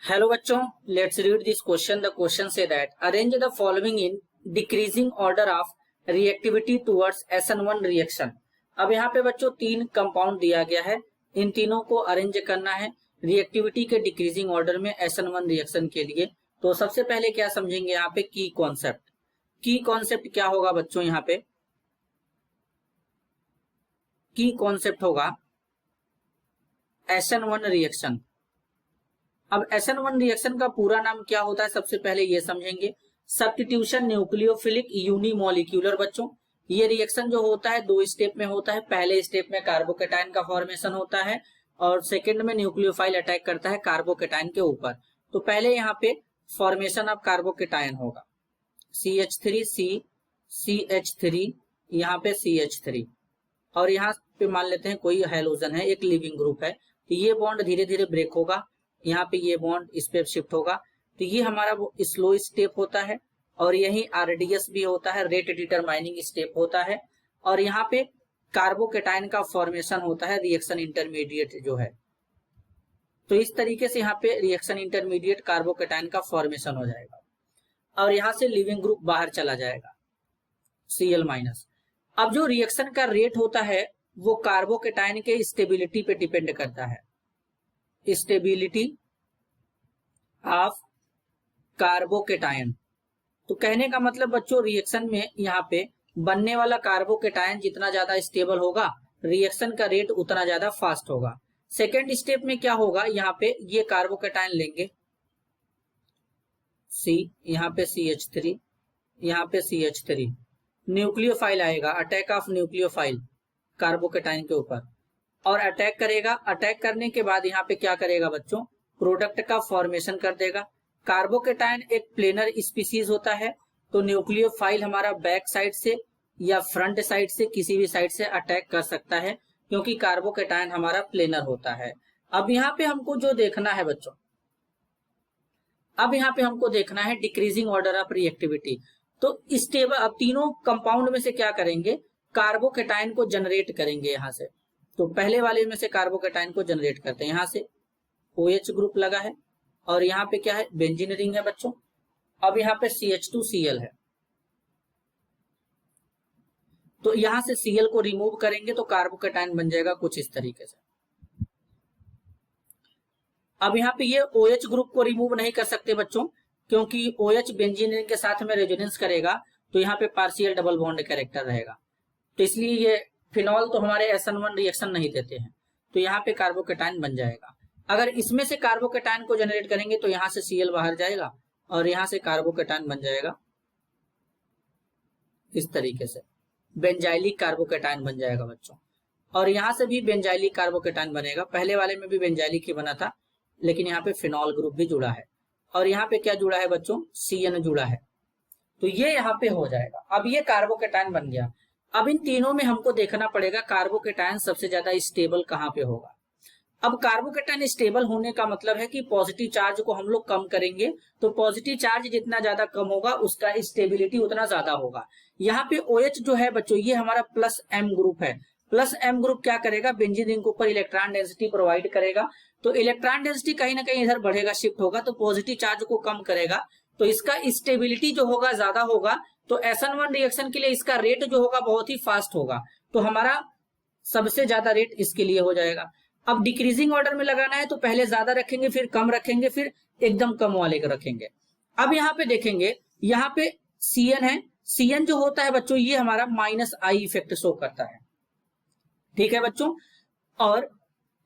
Hello बच्चों, let's read this question. The question say that arrange the following in decreasing order of reactivity towards SN1 reaction. अब यहाँ पे बच्चों तीन compound दिया गया है, इन तीनों को अरेंज करना है रिएक्टिविटी के डिक्रीजिंग ऑर्डर में SN1 रिएक्शन के लिए। तो सबसे पहले क्या समझेंगे यहाँ पे की कॉन्सेप्ट। की कॉन्सेप्ट क्या होगा बच्चों, यहाँ पे की कॉन्सेप्ट होगा SN1 रिएक्शन। अब SN1 रिएक्शन का पूरा नाम क्या होता है, सबसे पहले ये समझेंगे। Substitution nucleophilic unimolecular. बच्चों ये रिएक्शन जो होता है दो स्टेप में होता है। पहले स्टेप में कार्बोकेटाइन का फॉर्मेशन होता है और सेकंड में न्यूक्लियोफाइल अटैक करता है कार्बोकेटाइन के ऊपर। तो पहले यहाँ पे फॉर्मेशन ऑफ कार्बोकेटाइन होगा CH3C CH3, यहाँ पे CH3 और यहाँ पे मान लेते हैं कोई हैलोजन है, एक लिविंग ग्रुप है। तो ये बॉन्ड धीरे धीरे ब्रेक होगा, यहाँ पे ये बॉन्ड इस पे शिफ्ट होगा। तो ये हमारा वो स्लो स्टेप होता है और यही RDS भी होता है, रेट डिटरमाइनिंग स्टेप होता है। और यहाँ पे कार्बोकेटाइन का फॉर्मेशन होता है रिएक्शन इंटरमीडिएट जो है। तो इस तरीके से यहाँ पे रिएक्शन इंटरमीडिएट कार्बोकेटाइन का फॉर्मेशन हो जाएगा और यहाँ से लिविंग ग्रुप बाहर चला जाएगा Cl-। अब जो रिएक्शन का रेट होता है वो कार्बोकेटाइन के स्टेबिलिटी पे डिपेंड करता है। Stability of carbocation. तो कहने का मतलब बच्चों रिएक्शन में यहाँ पे बनने वाला कार्बोकेटाइन जितना ज्यादा स्टेबल होगा रिएक्शन का रेट उतना ज्यादा फास्ट होगा। सेकेंड स्टेप में क्या होगा, यहाँ पे ये कार्बोकेटाइन लेंगे C, यहाँ पे CH3, यहाँ पे CH3, न्यूक्लियोफाइल आएगा, अटैक ऑफ न्यूक्लियोफाइल कार्बोकेटाइन के ऊपर और अटैक करेगा। अटैक करने के बाद यहाँ पे क्या करेगा बच्चों, प्रोडक्ट का फॉर्मेशन कर देगा। कार्बोकेटाइन एक प्लेनर स्पीसीज होता है, तो न्यूक्लियोफाइल हमारा बैक साइड से या फ्रंट साइड से किसी भी साइड से अटैक कर सकता है क्योंकि कार्बोकेटाइन हमारा प्लेनर होता है। अब यहाँ पे हमको जो देखना है बच्चों, अब यहाँ पे हमको देखना है डिक्रीजिंग ऑर्डर ऑफ रिएक्टिविटी। तो स्टेबल, अब तीनों कंपाउंड में से क्या करेंगे, कार्बोकेटाइन को जनरेट करेंगे यहाँ से। तो पहले वाले में से कार्बोकेटाइन को जनरेट करते हैं, यहाँ से OH ग्रुप लगा है और यहाँ पे क्या है, बेंजीन रिंग है बच्चों। अब यहाँ पे CH2Cl है, तो यहाँ से Cl को रिमूव करेंगे तो कार्बोकेटाइन बन जाएगा कुछ इस तरीके से। अब यहाँ पे ये OH ग्रुप को रिमूव नहीं कर सकते बच्चों क्योंकि OH बेंजीन रिंग के साथ में रेजोनेंस करेगा तो यहाँ पे पार्शियल डबल बॉन्ड कैरेक्टर रहेगा। तो इसलिए ये फिनॉल तो हमारे SN1 रिएक्शन नहीं देते हैं, तो यहाँ पे कार्बोकेटाइन बन जाएगा। अगर इसमें से कार्बोकेटाइन को जनरेट करेंगे तो यहाँ से Cl बाहर जाएगा और यहाँ से कार्बोकेटाइन बन जाएगा इस तरीके से, बेंजाइलिक कार्बोकेटाइन बन जाएगा बच्चों। और यहाँ से भी बेंजाइलिक कार्बोकेटाइन बनेगा, पहले वाले में भी बेंजाइलिक ही बना था लेकिन यहाँ पे फिनॉल ग्रुप भी जुड़ा है और यहाँ पे क्या जुड़ा है बच्चों, CN जुड़ा है। तो ये यहाँ पे हो जाएगा। अब ये कार्बोकेटाइन बन गया। अब इन तीनों में हमको देखना पड़ेगा कार्बोकेटाइन सबसे ज्यादा स्टेबल कहाँ पे होगा। अब कार्बोकेटाइन स्टेबल होने का मतलब है कि पॉजिटिव चार्ज को हम लोग कम करेंगे, तो पॉजिटिव चार्ज जितना ज्यादा कम होगा उसका स्टेबिलिटी उतना ज्यादा होगा। यहाँ पे OH जो है बच्चों ये हमारा +M ग्रुप है। +M ग्रुप क्या करेगा, बेंजीन रिंग के ऊपर इलेक्ट्रॉन डेंसिटी प्रोवाइड करेगा। तो इलेक्ट्रॉन डेंसिटी कहीं ना कहीं इधर बढ़ेगा, शिफ्ट होगा, तो पॉजिटिव चार्ज को कम करेगा, तो इसका स्टेबिलिटी जो होगा ज्यादा होगा। तो SN1 रिएक्शन के लिए इसका रेट जो होगा बहुत ही फास्ट होगा, तो हमारा सबसे ज्यादा रेट इसके लिए हो जाएगा। अब डिक्रीजिंग ऑर्डर में लगाना है तो पहले ज्यादा रखेंगे, फिर कम रखेंगे, फिर एकदम कम वाले को रखेंगे। अब यहाँ पे देखेंगे, यहाँ पे CN है, CN जो होता है बच्चों ये हमारा -I इफेक्ट शो करता है, ठीक है बच्चों। और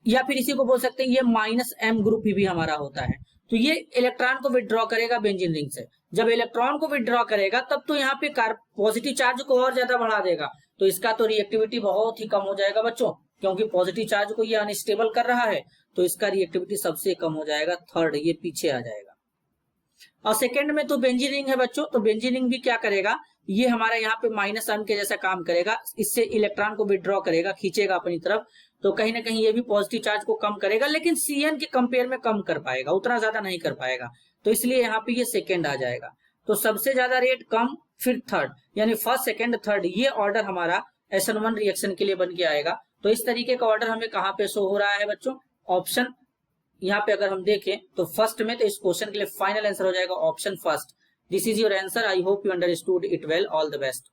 या फिर इसी को बोल सकते हैं ये -M ग्रुप भी हमारा होता है। तो ये इलेक्ट्रॉन को विड्रॉ करेगा बेंजीन रिंग से। जब इलेक्ट्रॉन को विड्रॉ करेगा तब तो यहाँ पे पॉजिटिव चार्ज को और ज्यादा बढ़ा देगा, तो इसका तो रिएक्टिविटी बहुत ही कम हो जाएगा बच्चों, क्योंकि पॉजिटिव चार्ज को ये अनस्टेबल कर रहा है तो इसका रिएक्टिविटी सबसे कम हो जाएगा, थर्ड ये पीछे आ जाएगा। और सेकंड में तो बेंजीन रिंग है बच्चों, तो बेंजीन रिंग भी क्या करेगा, ये हमारा यहाँ पे -M के जैसा काम करेगा, इससे इलेक्ट्रॉन को विड्रॉ करेगा, खींचेगा अपनी तरफ, तो कहीं ना कहीं ये भी पॉजिटिव चार्ज को कम करेगा, लेकिन CN के कंपेयर में कम कर पाएगा, उतना ज्यादा नहीं कर पाएगा, तो इसलिए यहाँ पे ये सेकेंड आ जाएगा। तो सबसे ज्यादा रेट कम, फिर थर्ड, यानी फर्स्ट सेकेंड थर्ड, ये ऑर्डर हमारा SN1 रिएक्शन के लिए बन के आएगा। तो इस तरीके का ऑर्डर हमें कहाँ पे शो हो रहा है बच्चों, ऑप्शन यहाँ पे अगर हम देखें तो फर्स्ट में, तो इस क्वेश्चन के लिए फाइनल आंसर हो जाएगा option first. This is your answer. I hope you understood it well. All the best.